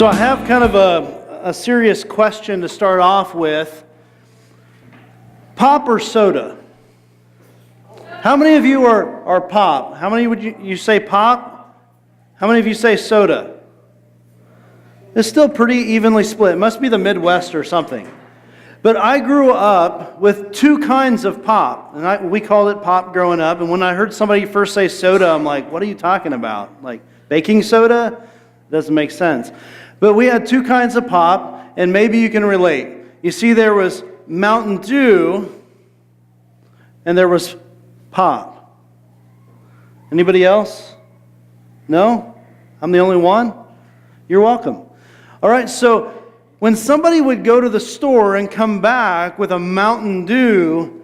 So I have kind of a serious question to start off with. Pop or soda? How many of you are pop? How many would you say pop? How many of you say soda? It's still pretty evenly split. It must be the Midwest or something. But I grew up with two kinds of pop, and we called it pop growing up. And when I heard somebody first say soda, I'm like, what are you talking about? Like baking soda? Doesn't make sense. But we had two kinds of pop, and maybe you can relate. You see, there was Mountain Dew, and there was pop. Anybody else? No? I'm the only one? You're welcome. All right, so when somebody would go to the store and come back with a Mountain Dew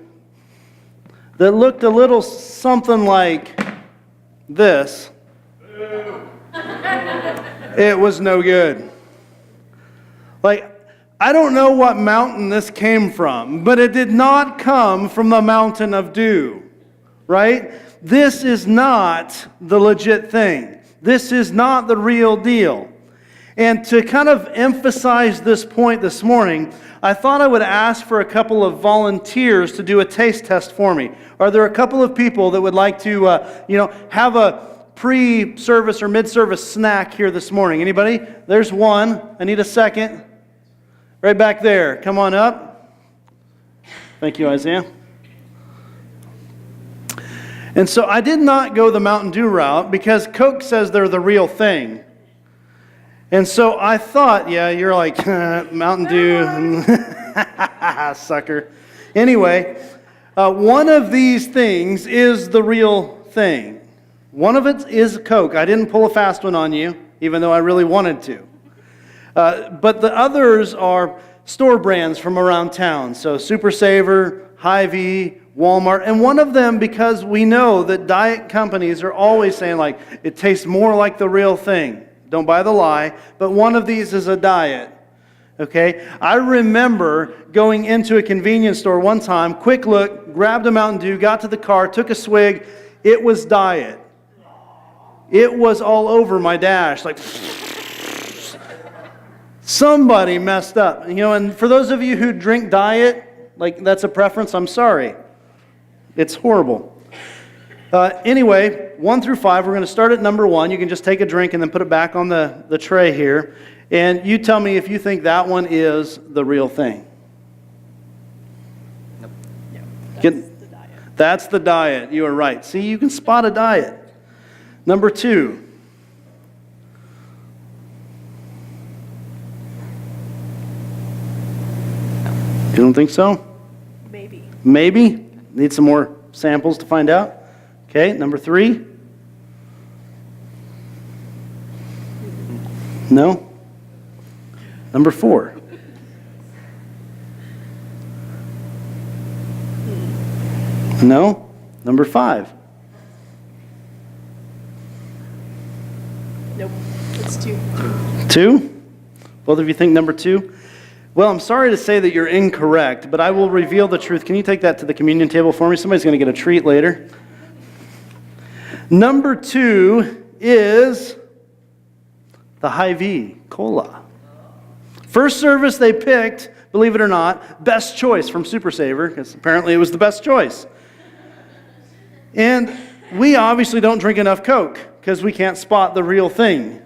that looked a little something like this, it was no good. Like, I don't know what mountain this came from, but it did not come from the mountain of dew, right? This is not the legit thing. This is not the real deal. And to kind of emphasize this point this morning, I thought I would ask for a couple of volunteers to do a taste test for me. Are there a couple of people that would like to, have a pre-service or mid-service snack here this morning? Anybody? There's one. I need a second. Right back there. Come on up. Thank you, Isaiah. And so I did not go the Mountain Dew route because Coke says they're the real thing. And so I thought, yeah, you're like, Mountain Dew, sucker. Anyway, one of these things is the real thing. One of it is Coke. I didn't pull a fast one on you, even though I really wanted to. But the others are store brands from around town. So Super Saver, Hy-Vee, Walmart. And one of them, because we know that diet companies are always saying, like, it tastes more like the real thing. Don't buy the lie. But one of these is a diet. Okay? I remember going into a convenience store one time, quick look, grabbed a Mountain Dew, got to the car, took a swig. It was diet. It was all over my dash. Like, somebody messed up. And for those of you who drink diet, like that's a preference, I'm sorry. It's horrible. Anyway, 1 through 5, we're going to start at number 1. You can just take a drink and then put it back on the tray here. And you tell me if you think that one is the real thing. Nope. Yeah, that's the diet. That's the diet. You are right. See, you can spot a diet. Number 2. You don't think so? Maybe. Maybe? Need some more samples to find out? Okay, number 3. No? Number 4. No? Number 5. Nope. It's 2. 2? Both of you think number 2? Well, I'm sorry to say that you're incorrect, but I will reveal the truth. Can you take that to the communion table for me? Somebody's going to get a treat later. Number 2 is the Hy-Vee Cola. First service they picked, believe it or not, best choice from Super Saver, because apparently it was the best choice. And we obviously don't drink enough Coke, because we can't spot the real thing.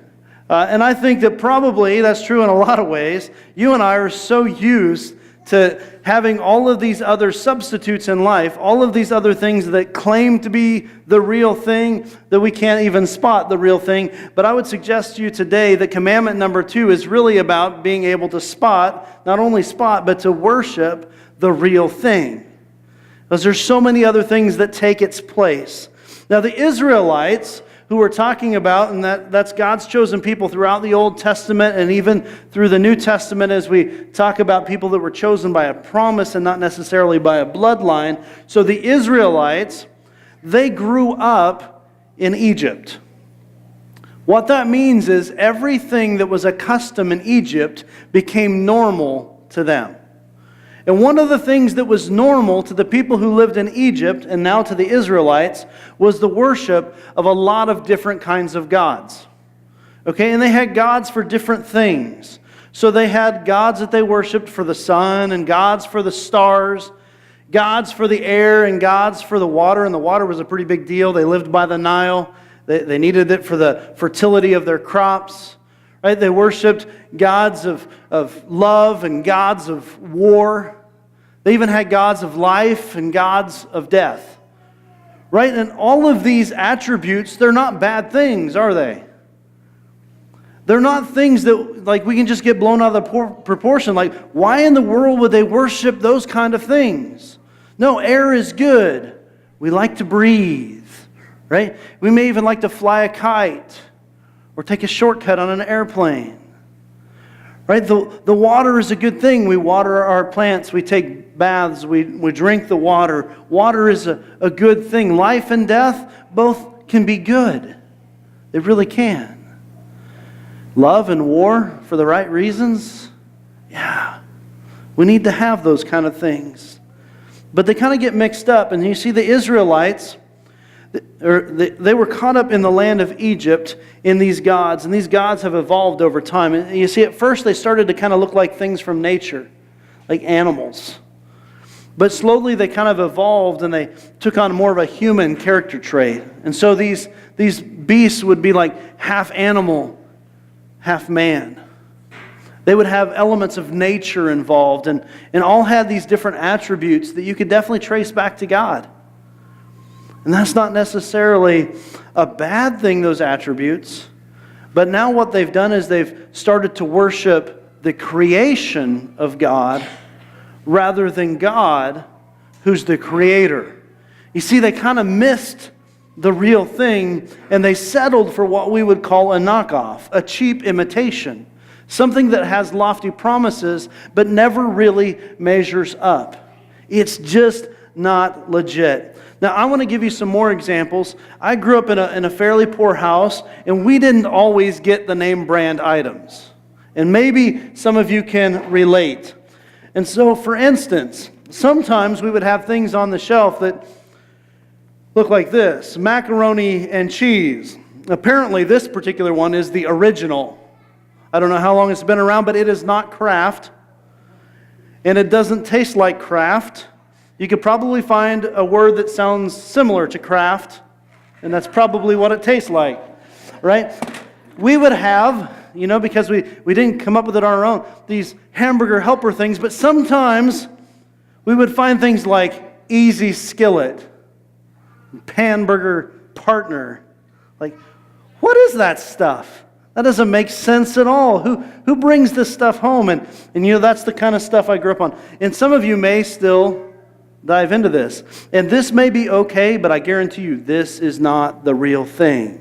And I think that probably that's true in a lot of ways. You and I are so used to having all of these other substitutes in life, all of these other things that claim to be the real thing, that we can't even spot the real thing. But I would suggest to you today that commandment number 2 is really about being able to spot, not only spot, but to worship the real thing. Because there's so many other things that take its place. Now the Israelites, who we're talking about, and that's God's chosen people throughout the Old Testament and even through the New Testament as we talk about people that were chosen by a promise and not necessarily by a bloodline. So the Israelites, they grew up in Egypt. What that means is everything that was a custom in Egypt became normal to them. And one of the things that was normal to the people who lived in Egypt and now to the Israelites was the worship of a lot of different kinds of gods. Okay, and they had gods for different things. So they had gods that they worshiped for the sun, and gods for the stars, gods for the air, and gods for the water. And the water was a pretty big deal. They lived by the Nile. They needed it for the fertility of their crops. Right? They worshiped gods of love and gods of war. They even had gods of life and gods of death. Right? And all of these attributes, they're not bad things, are they? They're not things that like we can just get blown out of the proportion. Like, why in the world would they worship those kind of things? No, air is good. We like to breathe, right? We may even like to fly a kite or take a shortcut on an airplane, right? The water is a good thing. We water our plants. We take baths. We drink the water. Water is a good thing. Life and death both can be good. They really can. Love and war for the right reasons? Yeah. We need to have those kind of things. But they kind of get mixed up. And you see the Israelites, they were caught up in the land of Egypt in these gods. And these gods have evolved over time. And you see, at first they started to kind of look like things from nature, like animals. But slowly they kind of evolved and they took on more of a human character trait. And so these beasts would be like half animal, half man. They would have elements of nature involved and all had these different attributes that you could definitely trace back to God. And that's not necessarily a bad thing, those attributes. But now what they've done is they've started to worship the creation of God rather than God, who's the creator. You see, they kind of missed the real thing, and they settled for what we would call a knockoff, a cheap imitation, something that has lofty promises but never really measures up. It's just not legit. Now, I want to give you some more examples. I grew up in a fairly poor house, and we didn't always get the name brand items. And maybe some of you can relate. And so, for instance, sometimes we would have things on the shelf that look like this: macaroni and cheese. Apparently, this particular one is the original. I don't know how long it's been around, but it is not Kraft. And it doesn't taste like Kraft. You could probably find a word that sounds similar to Kraft, and that's probably what it tastes like, right? We would have, because we didn't come up with it on our own, these hamburger helper things, but sometimes we would find things like Easy Skillet, Panburger Partner. Like, what is that stuff? That doesn't make sense at all. Who brings this stuff home? And that's the kind of stuff I grew up on. And some of you may still dive into this. And this may be okay, but I guarantee you this is not the real thing.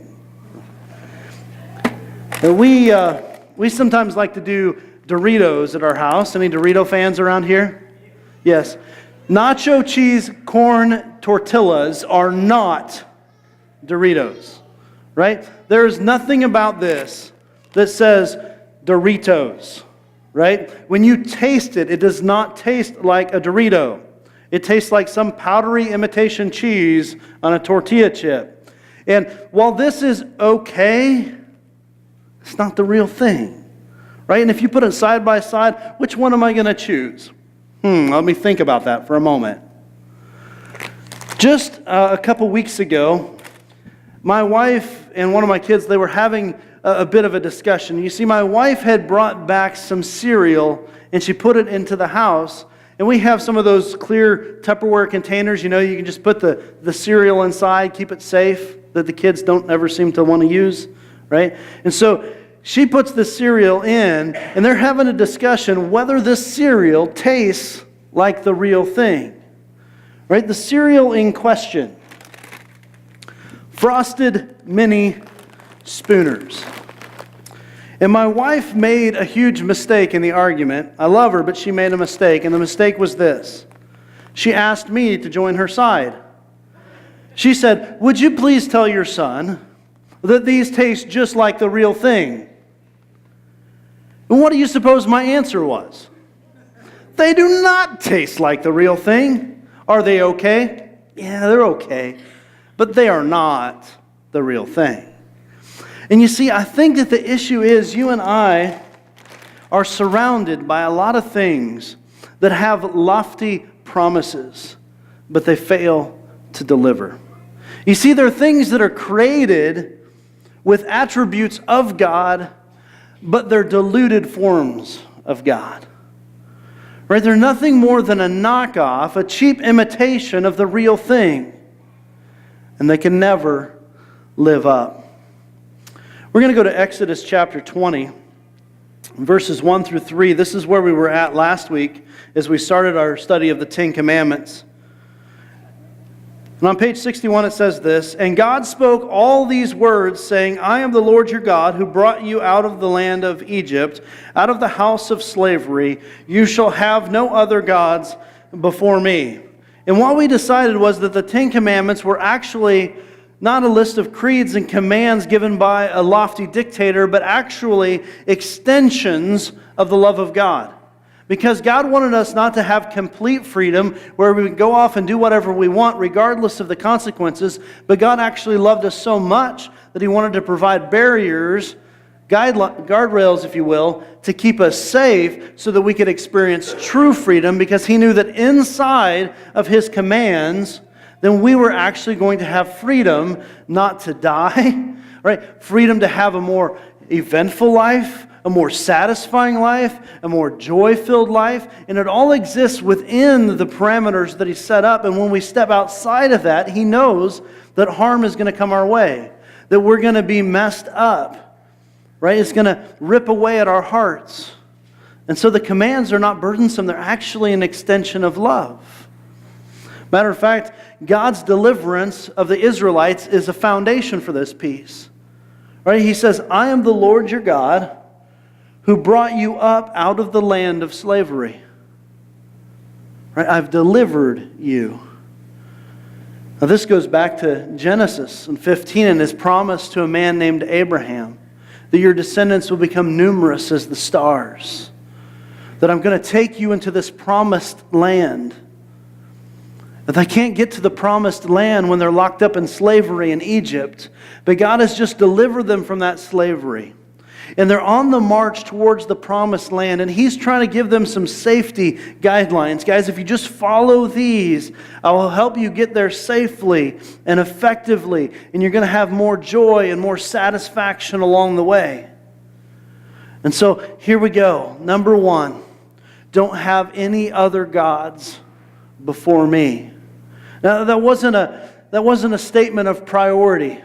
And we sometimes like to do Doritos at our house. Any Dorito fans around here? Yes. Nacho cheese corn tortillas are not Doritos, right? There is nothing about this that says Doritos, right? When you taste it, it does not taste like a Dorito. It tastes like some powdery imitation cheese on a tortilla chip. And while this is okay, it's not the real thing, right? And if you put it side by side, which one am I going to choose? Let me think about that for a moment. Just a couple weeks ago, my wife and one of my kids, they were having a bit of a discussion. You see, my wife had brought back some cereal, and she put it into the house. And we have some of those clear Tupperware containers. You can just put the cereal inside, keep it safe, that the kids don't ever seem to want to use, right? And so she puts the cereal in, and they're having a discussion whether this cereal tastes like the real thing, right? The cereal in question, Frosted Mini Spooners. And my wife made a huge mistake in the argument. I love her, but she made a mistake, and the mistake was this. She asked me to join her side. She said, "Would you please tell your son that these taste just like the real thing?" And what do you suppose my answer was? They do not taste like the real thing. Are they okay? Yeah, they're okay. But they are not the real thing. And you see, I think that the issue is you and I are surrounded by a lot of things that have lofty promises, but they fail to deliver. You see, there are things that are created with attributes of God, but they're diluted forms of God. Right? They're nothing more than a knockoff, a cheap imitation of the real thing. And they can never live up. We're going to go to Exodus chapter 20, verses 1 through 3. This is where we were at last week as we started our study of the Ten Commandments. And on page 61 it says this, "And God spoke all these words, saying, I am the Lord your God, who brought you out of the land of Egypt, out of the house of slavery. You shall have no other gods before me." And what we decided was that the Ten Commandments were actually not a list of creeds and commands given by a lofty dictator, but actually extensions of the love of God. Because God wanted us not to have complete freedom where we would go off and do whatever we want regardless of the consequences, but God actually loved us so much that He wanted to provide barriers, guardrails, if you will, to keep us safe so that we could experience true freedom, because He knew that inside of His commands, then we were actually going to have freedom not to die, right? Freedom to have a more eventful life, a more satisfying life, a more joy-filled life, and it all exists within the parameters that He set up. And when we step outside of that, He knows that harm is going to come our way, that we're going to be messed up, right? It's going to rip away at our hearts. And so the commands are not burdensome, they're actually an extension of love. Matter of fact, God's deliverance of the Israelites is a foundation for this piece. Right? He says, I am the Lord your God, who brought you up out of the land of slavery. Right? I've delivered you. Now this goes back to Genesis 15 and His promise to a man named Abraham, that your descendants will become numerous as the stars, that I'm going to take you into this promised land. That they can't get to the promised land when they're locked up in slavery in Egypt, but God has just delivered them from that slavery. And they're on the march towards the promised land, and He's trying to give them some safety guidelines. Guys, if you just follow these, I will help you get there safely and effectively, and you're going to have more joy and more satisfaction along the way. And so here we go. Number one, don't have any other gods before me. Now that wasn't a statement of priority.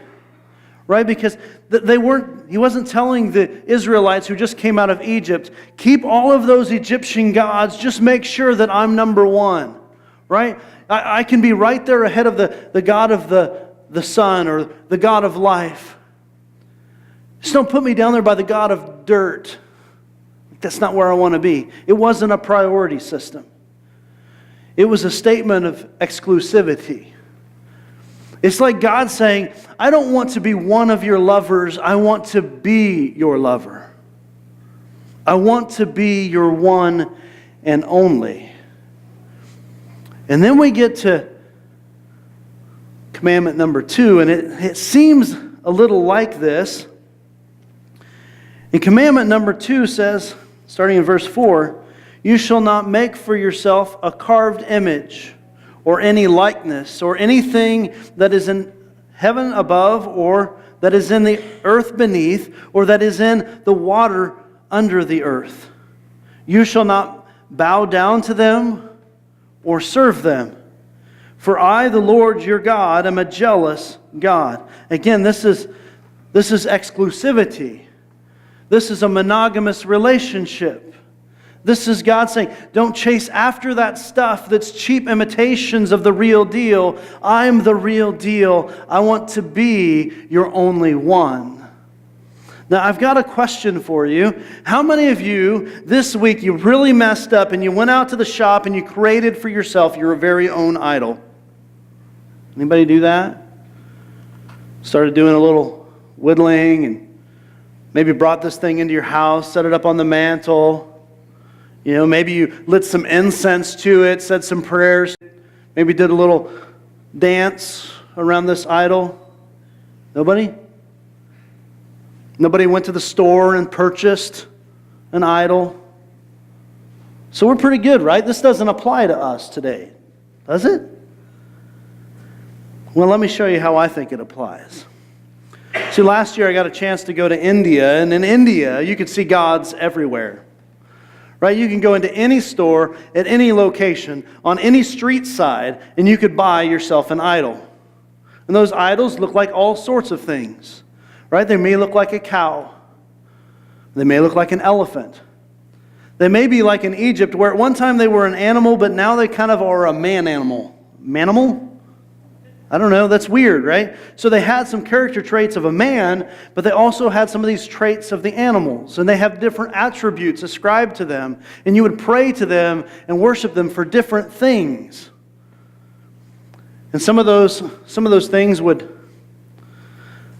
Right? Because he wasn't telling the Israelites who just came out of Egypt, keep all of those Egyptian gods, just make sure that I'm number one. Right? I can be right there ahead of the God of the sun or the God of life. Just don't put me down there by the God of dirt. That's not where I want to be. It wasn't a priority system. It was a statement of exclusivity. It's like God saying, I don't want to be one of your lovers. I want to be your lover. I want to be your one and only. And then we get to commandment number 2, and it seems a little like this. And commandment number 2 says, starting in verse 4, you shall not make for yourself a carved image or any likeness, or anything that is in heaven above, or that is in the earth beneath, or that is in the water under the earth. You shall not bow down to them or serve them. For I, the Lord your God, am a jealous God. Again, this is exclusivity. This is a monogamous relationship. This is God saying, don't chase after that stuff that's cheap imitations of the real deal. I'm the real deal. I want to be your only one. Now, I've got a question for you. How many of you this week you really messed up and you went out to the shop and you created for yourself your very own idol? Anybody do that? Started doing a little whittling and maybe brought this thing into your house, set it up on the mantle. You know, maybe you lit some incense to it, said some prayers, maybe did a little dance around this idol. Nobody? Nobody went to the store and purchased an idol. So we're pretty good, right? This doesn't apply to us today, does it? Well, let me show you how I think it applies. See, last year I got a chance to go to India, and in India you could see gods everywhere. Right? You can go into any store, at any location, on any street side, and you could buy yourself an idol. And those idols look like all sorts of things. Right? They may look like a cow. They may look like an elephant. They may be like in Egypt, where at one time they were an animal, but now they kind of are a man-animal. Manimal? I don't know, that's weird, right? So they had some character traits of a man, but they also had some of these traits of the animals. And they have different attributes ascribed to them. And you would pray to them and worship them for different things. And some of those things would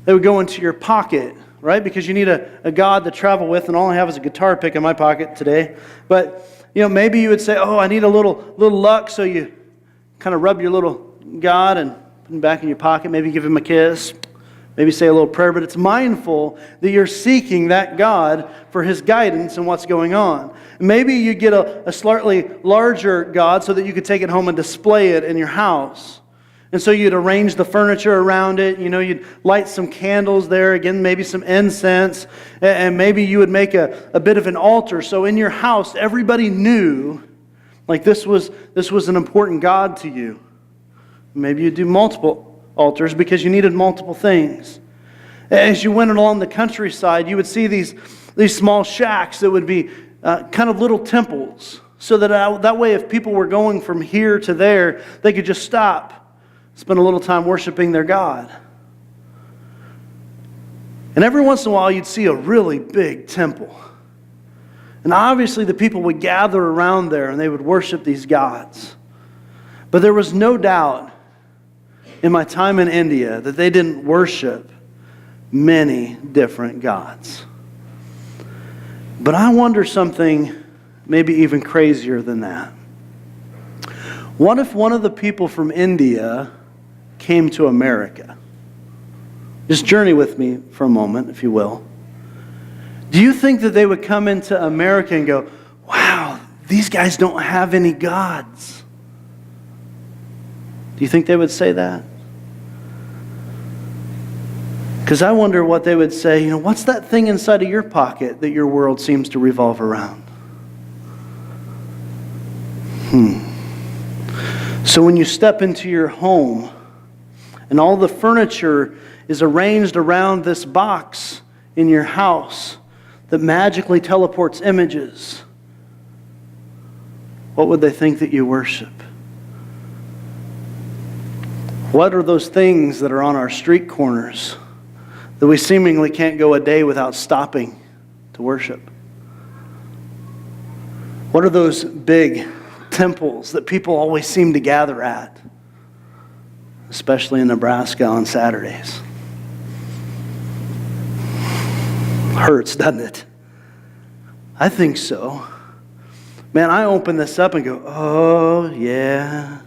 go into your pocket, right? Because you need a God to travel with, and all I have is a guitar pick in my pocket today. But, maybe you would say, oh, I need a little luck, so you kind of rub your little God and put him back in your pocket, maybe give him a kiss, maybe say a little prayer, but it's mindful that you're seeking that God for his guidance and what's going on. Maybe you get a slightly larger God so that you could take it home and display it in your house. And so you'd arrange the furniture around it, you'd light some candles there, again, maybe some incense, and maybe you would make a bit of an altar. So in your house, everybody knew, like this was an important God to you. Maybe you do multiple altars because you needed multiple things. As you went along the countryside, you would see these small shacks that would be kind of little temples, so that way if people were going from here to there, they could just stop, spend a little time worshiping their God. And every once in a while, you'd see a really big temple. And obviously the people would gather around there and they would worship these gods. But there was no doubt in my time in India that they didn't worship many different gods. But I wonder something maybe even crazier than that. What if one of the people from India came to America? Just journey with me for a moment, if you will. Do you think that they would come into America and go, wow, these guys don't have any gods? Do you think they would say that? Because I wonder what they would say, what's that thing inside of your pocket that your world seems to revolve around? So when you step into your home and all the furniture is arranged around this box in your house that magically teleports images, what would they think that you worship? What are those things that are on our street corners that we seemingly can't go a day without stopping to worship? What are those big temples that people always seem to gather at, especially in Nebraska on Saturdays? Hurts, doesn't it? I think so. Man, I open this up and go, oh, yeah.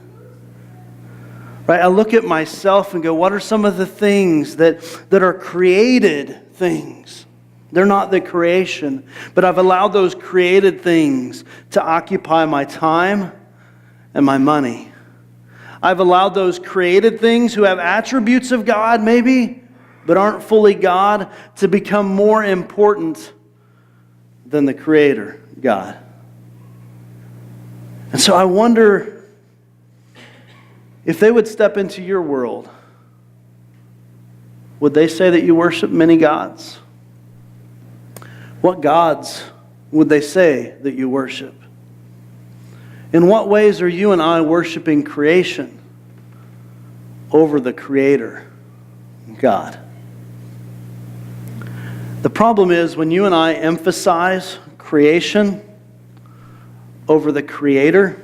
Right? I look at myself and go, what are some of the things that are created things? They're not the creation, but I've allowed those created things to occupy my time and my money. I've allowed those created things who have attributes of God maybe, but aren't fully God, to become more important than the Creator, God. And so I wonder if they would step into your world, would they say that you worship many gods? What gods would they say that you worship? In what ways are you and I worshiping creation over the Creator, God? The problem is when you and I emphasize creation over the Creator,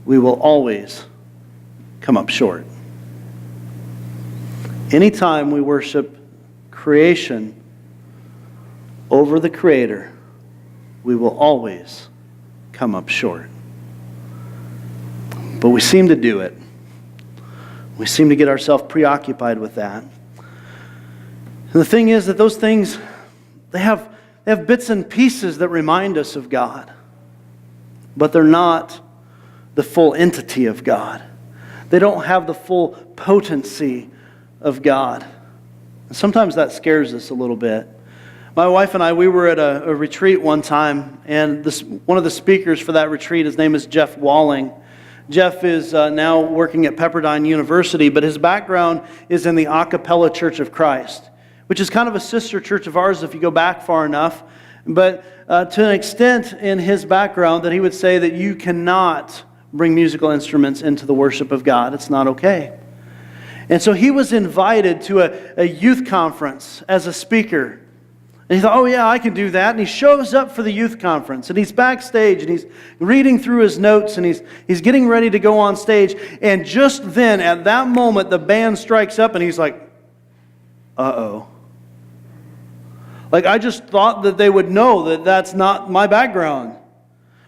we will always come up short. Anytime we worship creation over the Creator, we will always come up short. But we seem to do it. We seem to get ourselves preoccupied with that. And the thing is that those things, they have bits and pieces that remind us of God, but they're not the full entity of God. They don't have the full potency of God. And sometimes that scares us a little bit. My wife and I, we were at a retreat one time, and one of the speakers for that retreat, his name is Jeff Walling. Jeff is now working at Pepperdine University, but his background is in the A Cappella Church of Christ, which is kind of a sister church of ours if you go back far enough. But to an extent in his background that he would say that you cannot bring musical instruments into the worship of God. It's not okay. And so he was invited to a youth conference as a speaker. And he thought, oh yeah, I can do that. And he shows up for the youth conference. And he's backstage and he's reading through his notes and he's getting ready to go on stage. And just then, at that moment, the band strikes up and he's like, uh-oh. Like, I just thought that they would know that that's not my background.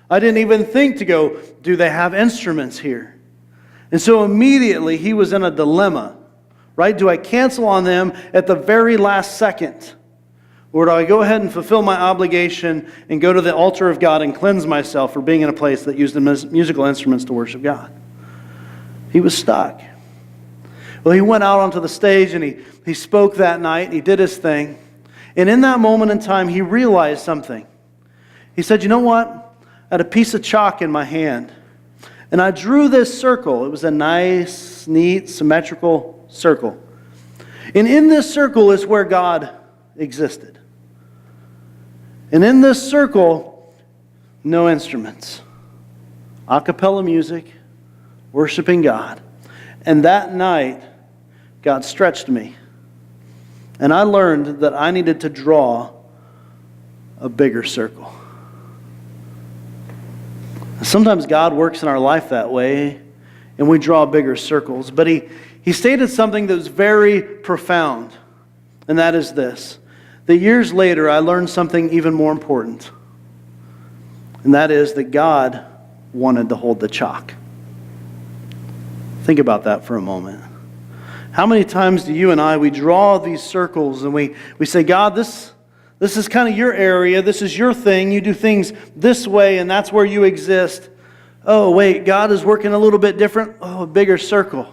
I didn't even think to go, do they have instruments here? And so immediately he was in a dilemma, right? Do I cancel on them at the very last second? Or do I go ahead and fulfill my obligation and go to the altar of God and cleanse myself for being in a place that used the musical instruments to worship God? He was stuck. Well, he went out onto the stage and he spoke that night. He did his thing. And in that moment in time, he realized something. He said, you know what? I had a piece of chalk in my hand. And I drew this circle. It was a nice, neat, symmetrical circle. And in this circle is where God existed. And in this circle, no instruments. A cappella music, worshiping God. And that night, God stretched me. And I learned that I needed to draw a bigger circle. Sometimes God works in our life that way, and we draw bigger circles. But he stated something that was very profound, and that is this. That years later, I learned something even more important. And that is that God wanted to hold the chalk. Think about that for a moment. How many times do you and I, we draw these circles and we say, God, this is kind of your area. This is your thing. You do things this way, and that's where you exist. Oh, wait, God is working a little bit different. Oh, a bigger circle.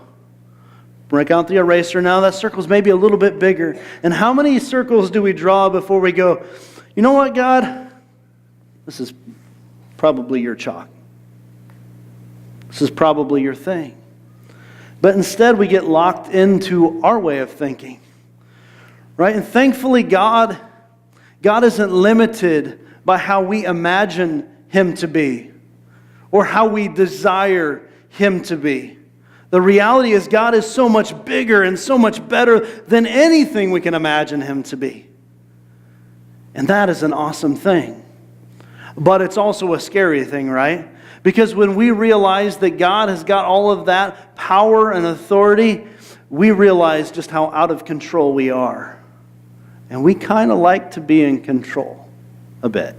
Break out the eraser now. That circle's maybe a little bit bigger. And how many circles do we draw before we go, you know what, God? This is probably your chalk. This is probably your thing. But instead we get locked into our way of thinking. Right? And thankfully God isn't limited by how we imagine Him to be or how we desire Him to be. The reality is God is so much bigger and so much better than anything we can imagine Him to be. And that is an awesome thing. But it's also a scary thing, right? Because when we realize that God has got all of that power and authority, we realize just how out of control we are. And we kind of like to be in control a bit.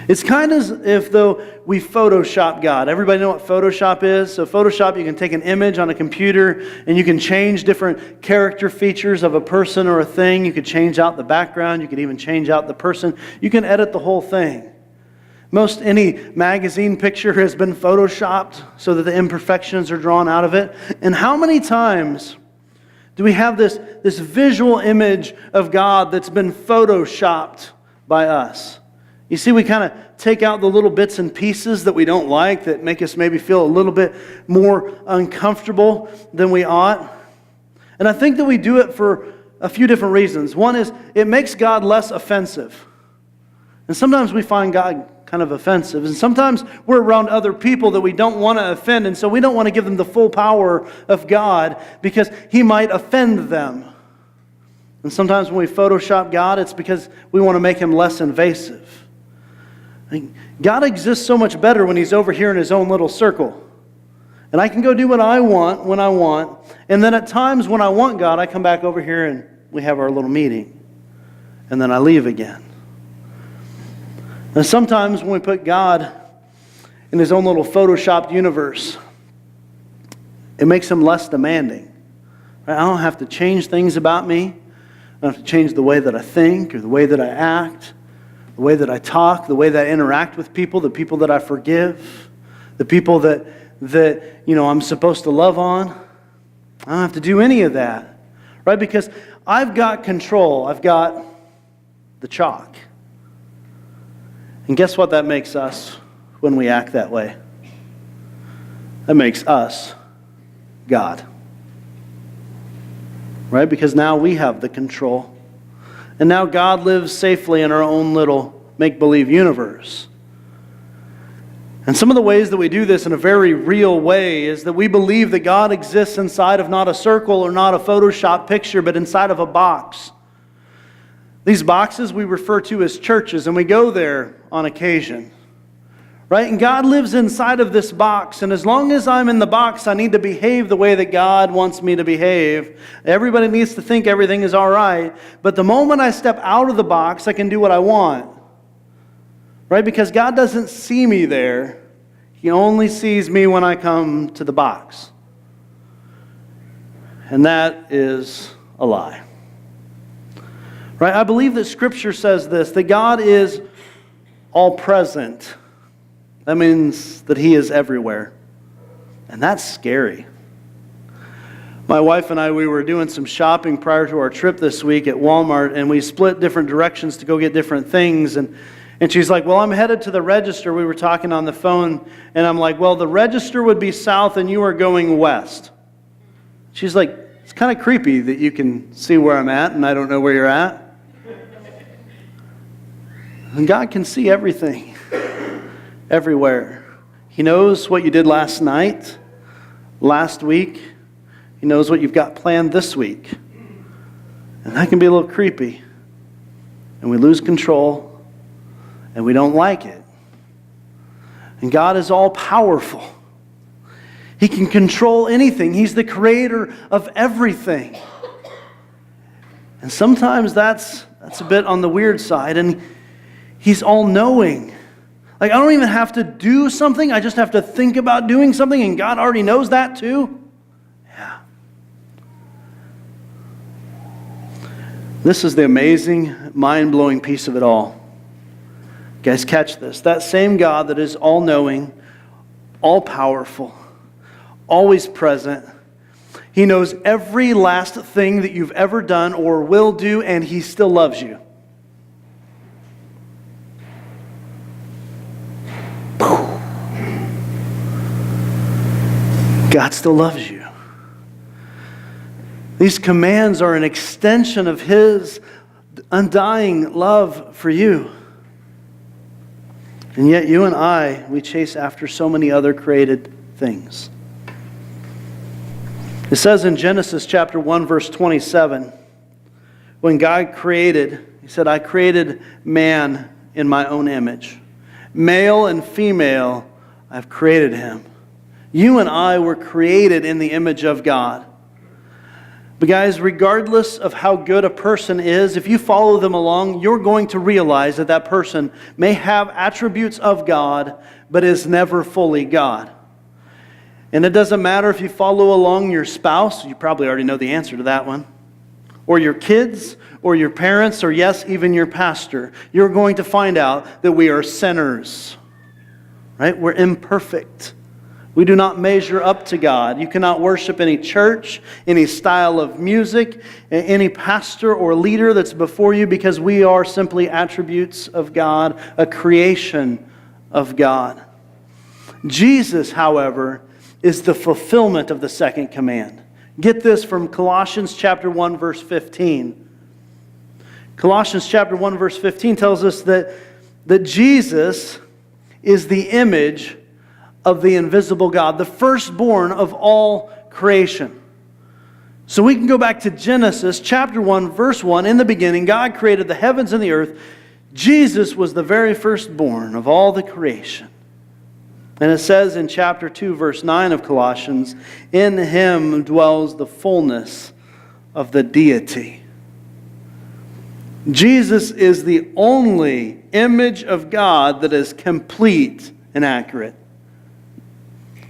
It's kind of as if though we Photoshop God. Everybody know what Photoshop is? So Photoshop, you can take an image on a computer and you can change different character features of a person or a thing. You could change out the background. You could even change out the person. You can edit the whole thing. Most any magazine picture has been Photoshopped so that the imperfections are drawn out of it. And how many times do we have this visual image of God that's been Photoshopped by us? You see, we kind of take out the little bits and pieces that we don't like, that make us maybe feel a little bit more uncomfortable than we ought. And I think that we do it for a few different reasons. One is it makes God less offensive. And sometimes we find God kind of offensive. And sometimes we're around other people that we don't want to offend, and so we don't want to give them the full power of God because He might offend them. And sometimes when we Photoshop God, it's because we want to make Him less invasive. God exists so much better when He's over here in His own little circle. And I can go do what I want when I want. And then at times when I want God, I come back over here and we have our little meeting. And then I leave again. And sometimes when we put God in His own little Photoshopped universe, it makes Him less demanding. Right? I don't have to change things about me. I don't have to change the way that I think or the way that I act, the way that I talk, the way that I interact with people, the people that I forgive, the people that I'm supposed to love on. I don't have to do any of that, right? Because I've got control. I've got the chalk. And guess what that makes us when we act that way? That makes us God. Right? Because now we have the control. And now God lives safely in our own little make-believe universe. And some of the ways that we do this in a very real way is that we believe that God exists inside of not a circle or not a Photoshop picture, but inside of a box. These boxes we refer to as churches, and we go there on occasion. Right? And God lives inside of this box, and as long as I'm in the box, I need to behave the way that God wants me to behave. Everybody needs to think everything is all right, but the moment I step out of the box, I can do what I want. Right? Because God doesn't see me there. He only sees me when I come to the box. And that is a lie. Right? I believe that Scripture says this, that God is all present. That means that He is everywhere. And that's scary. My wife and I, we were doing some shopping prior to our trip this week at Walmart, and we split different directions to go get different things. And she's like, well, I'm headed to the register. We were talking on the phone, and I'm like, well, the register would be south, and you are going west. She's like, it's kind of creepy that you can see where I'm at, and I don't know where you're at. And God can see everything. Everywhere. He knows what you did last night, last week. He knows what you've got planned this week. And that can be a little creepy. And we lose control, and we don't like it. And God is all powerful. He can control anything. He's the creator of everything. And sometimes that's a bit on the weird side. And He's all-knowing. Like, I don't even have to do something. I just have to think about doing something, and God already knows that too. Yeah. This is the amazing, mind-blowing piece of it all. Guys, catch this. That same God that is all-knowing, all-powerful, always present, He knows every last thing that you've ever done or will do, and He still loves you. God still loves you. These commands are an extension of His undying love for you. And yet you and I, we chase after so many other created things. It says in Genesis chapter 1, verse 27, when God created, He said, I created man in my own image. Male and female, I've created him. You and I were created in the image of God. But guys, regardless of how good a person is, if you follow them along, you're going to realize that that person may have attributes of God, but is never fully God. And it doesn't matter if you follow along your spouse, you probably already know the answer to that one, or your kids, or your parents, or yes, even your pastor. You're going to find out that we are sinners, right? We're imperfect. We do not measure up to God. You cannot worship any church, any style of music, any pastor or leader that's before you, because we are simply attributes of God, a creation of God. Jesus, however, is the fulfillment of the second command. Get this from Colossians chapter 1, verse 15. Colossians chapter 1, verse 15 tells us that Jesus is the image of the invisible God, the firstborn of all creation. So we can go back to Genesis chapter 1, verse 1. In the beginning, God created the heavens and the earth. Jesus was the very firstborn of all the creation. And it says in chapter 2, verse 9 of Colossians, in Him dwells the fullness of the deity. Jesus is the only image of God that is complete and accurate.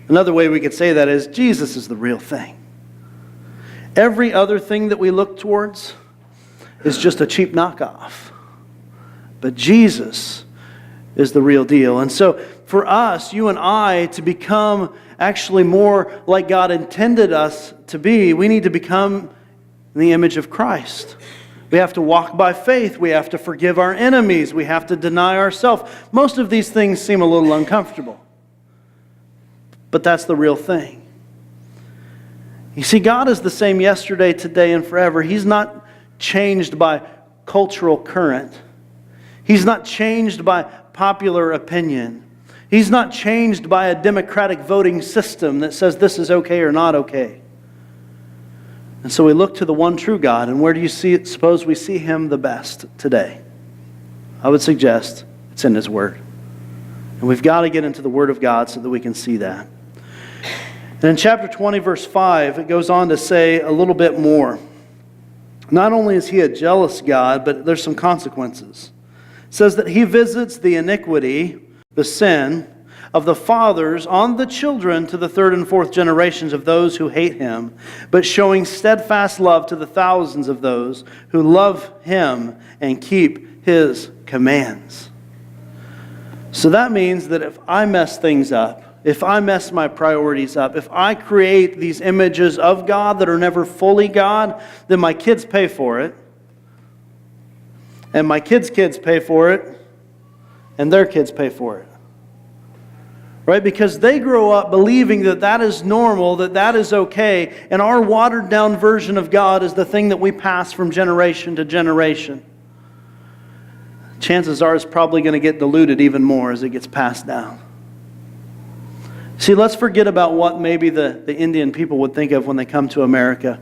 Another way we could say that is Jesus is the real thing. Every other thing that we look towards, is just a cheap knockoff. But Jesus is the real deal. And so for us, you and I, to become actually more like God intended us to be, we need to become in the image of Christ. We have to walk by faith. We have to forgive our enemies. We have to deny ourselves. Most of these things seem a little uncomfortable. But that's the real thing. You see, God is the same yesterday, today, and forever. He's not changed by cultural current. He's not changed by popular opinion. He's not changed by a democratic voting system that says this is okay or not okay. And so we look to the one true God, and where do you suppose we see Him the best today? I would suggest it's in His Word. And we've got to get into the Word of God so that we can see that. And in chapter 20, verse 5, it goes on to say a little bit more. Not only is He a jealous God, but there's some consequences. It says that He visits the iniquity, the sin, of the fathers on the children to the third and fourth generations of those who hate Him, but showing steadfast love to the thousands of those who love Him and keep His commands. So that means that if I mess things up, if I mess my priorities up, if I create these images of God that are never fully God, then my kids pay for it. And my kids' kids pay for it. And their kids pay for it. Right? Because they grow up believing that that is normal, that that is okay, and our watered down version of God is the thing that we pass from generation to generation. Chances are it's probably going to get diluted even more as it gets passed down. See, let's forget about what maybe the Indian people would think of when they come to America.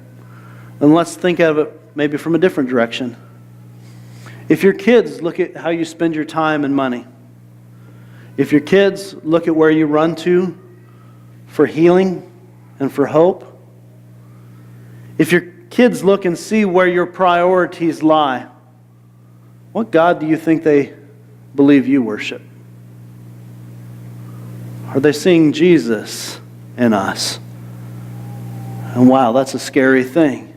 And let's think of it maybe from a different direction. If your kids look at how you spend your time and money, if your kids look at where you run to for healing and for hope, if your kids look and see where your priorities lie, what God do you think they believe you worship? Are they seeing Jesus in us? And wow, that's a scary thing.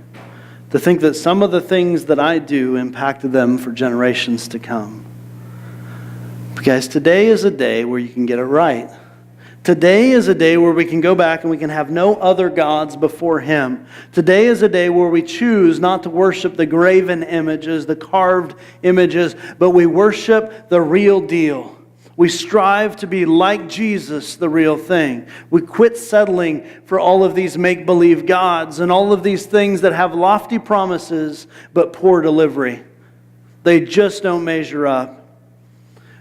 To think that some of the things that I do impacted them for generations to come. Because today is a day where you can get it right. Today is a day where we can go back and we can have no other gods before Him. Today is a day where we choose not to worship the graven images, the carved images, but we worship the real deal. We strive to be like Jesus, the real thing. We quit settling for all of these make-believe gods and all of these things that have lofty promises but poor delivery. They just don't measure up.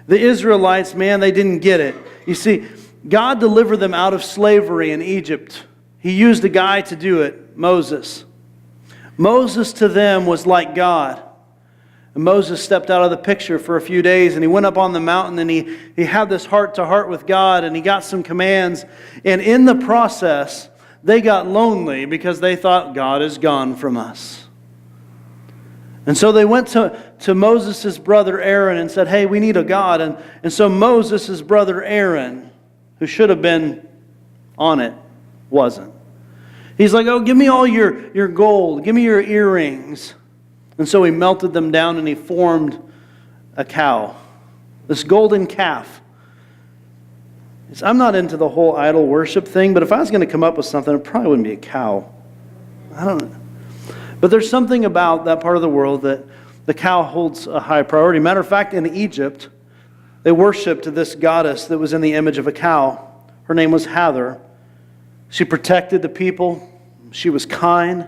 The Israelites, man, they didn't get it. You see, God delivered them out of slavery in Egypt. He used a guy to do it, Moses. Moses to them was like God. And Moses stepped out of the picture for a few days and he went up on the mountain and he had this heart-to-heart with God and he got some commands. And in the process, they got lonely because they thought God is gone from us. And so they went to Moses' brother Aaron and said, hey, we need a God. And so Moses' brother Aaron, who should have been on it, wasn't. He's like, oh, give me all your gold. Give me your earrings. And so he melted them down and he formed a cow. This golden calf. I'm not into the whole idol worship thing, but if I was going to come up with something, it probably wouldn't be a cow. I don't know. But there's something about that part of the world that the cow holds a high priority. Matter of fact, in Egypt, they worshipped this goddess that was in the image of a cow. Her name was Hathor. She protected the people. She was kind.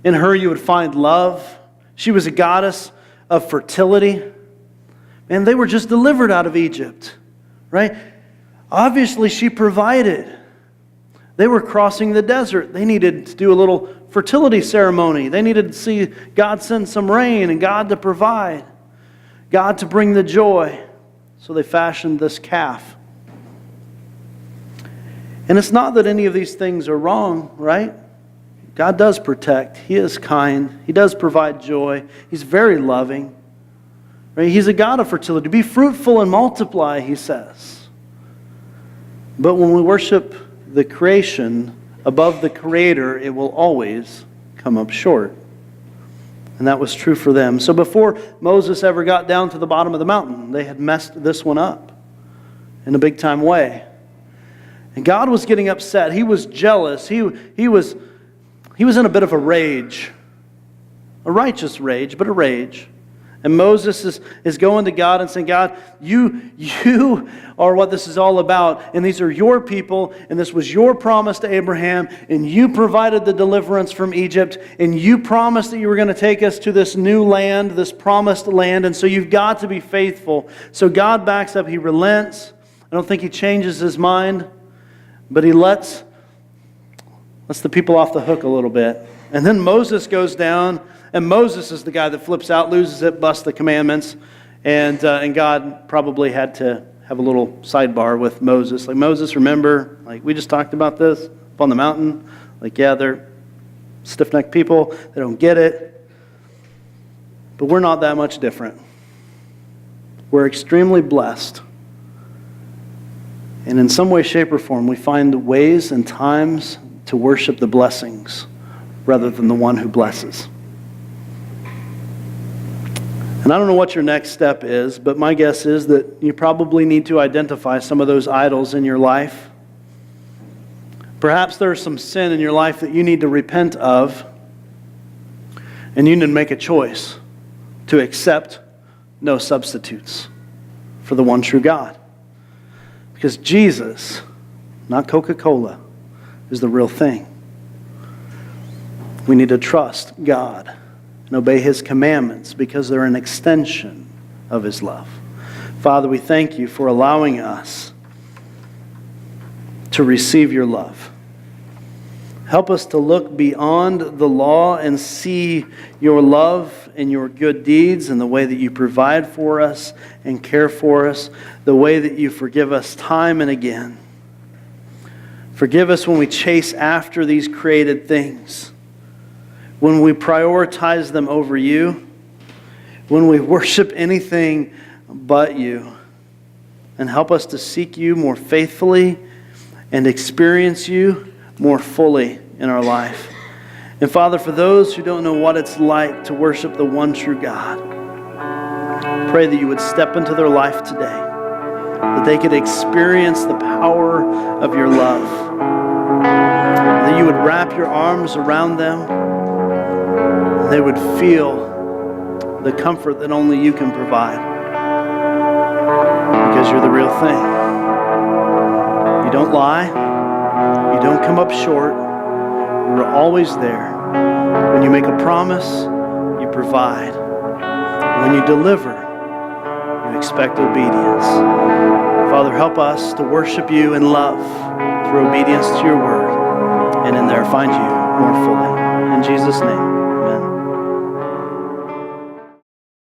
In her you would find love. She was a goddess of fertility. And they were just delivered out of Egypt, right? Obviously she provided. They were crossing the desert. They needed to do a little fertility ceremony. They needed to see God send some rain and God to provide. God to bring the joy. So they fashioned this calf. And it's not that any of these things are wrong, right? God does protect. He is kind. He does provide joy. He's very loving. Right? He's a God of fertility. Be fruitful and multiply, He says. But when we worship the creation above the Creator, it will always come up short. And that was true for them. So before Moses ever got down to the bottom of the mountain, they had messed this one up in a big time way. And God was getting upset. He was jealous. He was in a bit of a rage. A righteous rage, but a rage. And Moses is going to God and saying, God, you are what this is all about. And these are your people. And this was your promise to Abraham. And you provided the deliverance from Egypt. And you promised that you were going to take us to this new land, this promised land. And so you've got to be faithful. So God backs up. He relents. I don't think he changes his mind. But he lets the people off the hook a little bit. And then Moses goes down. And Moses is the guy that flips out, loses it, busts the commandments. And God probably had to have a little sidebar with Moses. Like, Moses, remember, like, we just talked about this up on the mountain. Like, yeah, they're stiff-necked people. They don't get it. But we're not that much different. We're extremely blessed. And in some way, shape, or form, we find ways and times to worship the blessings rather than the one who blesses. And I don't know what your next step is, but my guess is that you probably need to identify some of those idols in your life. Perhaps there's some sin in your life that you need to repent of, and you need to make a choice to accept no substitutes for the one true God. Because Jesus, not Coca-Cola, is the real thing. We need to trust God and obey his commandments because they're an extension of his love. Father, we thank you for allowing us to receive your love. Help us to look beyond the law and see your love and your good deeds and the way that you provide for us and care for us, the way that you forgive us time and again. Forgive us when we chase after these created things, when we prioritize them over you, when we worship anything but you. And help us to seek you more faithfully and experience you more fully in our life. And Father, for those who don't know what it's like to worship the one true God, pray that you would step into their life today, that they could experience the power of your love, that you would wrap your arms around them, they would feel the comfort that only you can provide. Because you're the real thing. You don't lie. You don't come up short. You're always there. When you make a promise, you provide. When you deliver, you expect obedience. Father, help us to worship you in love through obedience to your word. And in there find you more fully. In Jesus' name, amen.